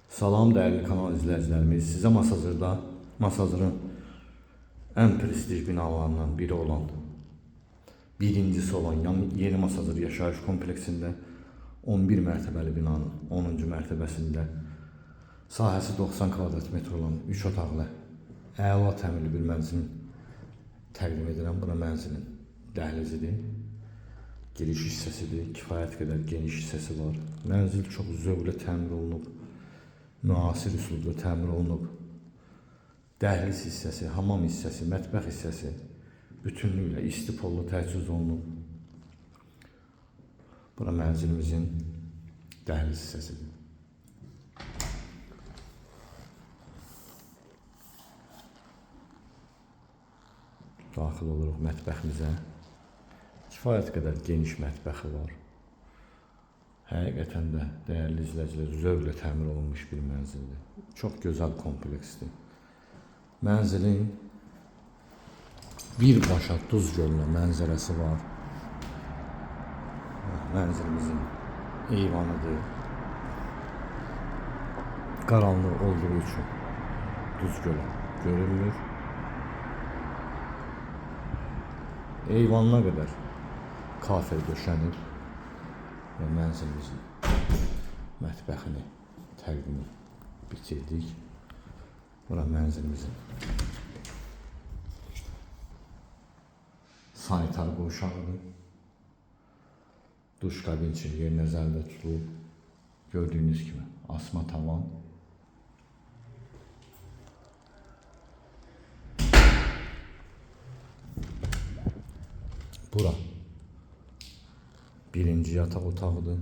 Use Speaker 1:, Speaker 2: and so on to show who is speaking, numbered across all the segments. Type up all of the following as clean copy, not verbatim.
Speaker 1: Salam dəyərli kanal izləyicilərimiz. Sizə Masazırın ən prestij binalarından biri olan, birincisi olan Yeni Masazır yaşayış kompleksində 11 mərtəbəli binanın 10-cu mərtəbəsində sahəsi 90 kvadrat metr olan 3 otaqlı əla təmirli bir mənzilin təqdim edirəm. Bura mənzilin dəhlizidir. Giriş hissəsidir. Kifayət qədər geniş hissəsi var. Mənzil çox zövqlə təmir olunub. Müasir üsulda təmir olunub. Dəhliz hissəsi, hamam hissəsi, mətbəx hissəsi bütünlüklə istipollu təchiz olunub. Bura mənzilimizin dəhliz hissəsidir. Daxil oluruq mətbəximizə. Kifayət qədər geniş mətbəxi var. Həqiqətən də dəyərli izləyicilər, zövqlə təmir olunmuş bir mənzildir. Çox gözəl kompleksdir. Mənzilin birbaşa Duz gölünə mənzərəsi var. Mənzilimizin eyvanıdır. Qaranlıq olduğu üçün Duz gölü görünmür. Eyvanına qədər kafe döşənib və mənzilimizin mətbəxini təqdimi bitirdik. Bura mənzilimizin sanitar qovşağıdır. Duş kabin üçün yer nəzərdə tutulub. Gördüyünüz kimi asma tavan. Bura birinci yataq otağıdır.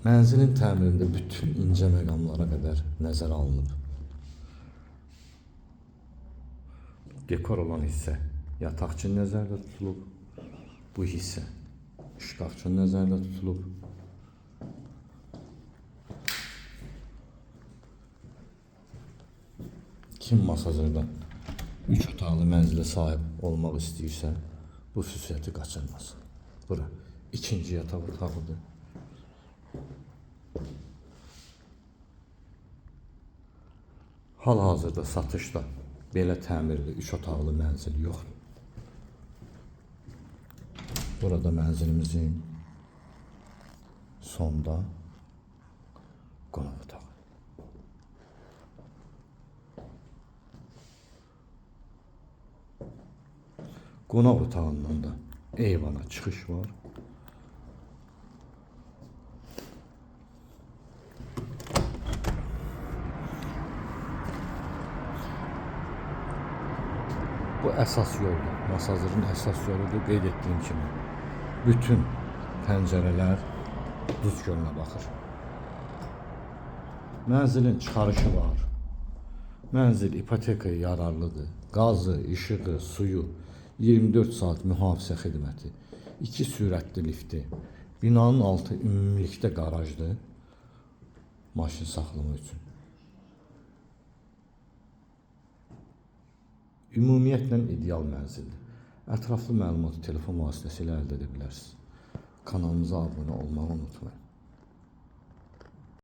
Speaker 1: Mənzilin təmirində bütün incə məqamlara qədər nəzərə alınıb. Dekor olan hissə yataq üçün nəzərdə tutulub. Bu hissə şkaf üçün nəzərdə tutulub. Kim Masazırda 3 otaqlı mənzilə sahib olmaq istəyirsə, bu füsusiyyəti qaçırmasın. Bura ikinci yataq otağıdır. Hal-hazırda satışda belə təmirli 3 otaqlı mənzil yoxdur. Burada mənzilimizin sonda qonaq otağı. Qonaq otağından da eyvana çıxış var. Bu əsas yoldur. Masazırın əsas yoludur. Qeyd etdiyim kimi bütün pəncərələr Duz gölünə baxır. Mənzilin çıxarışı var. Mənzil ipotekaya yararlıdır. Qazı, işığı, suyu, 24 saat mühafizə xidməti, 2 sürətli lifti, binanın altı ümumilikdə qarajdır, maşın saxlama üçün. Ümumiyyətlə ideal mənzildir. Ətraflı məlumatı telefon vasitəsilə əldə edə bilərsiniz. Kanalımıza abunə olmağı unutmayın.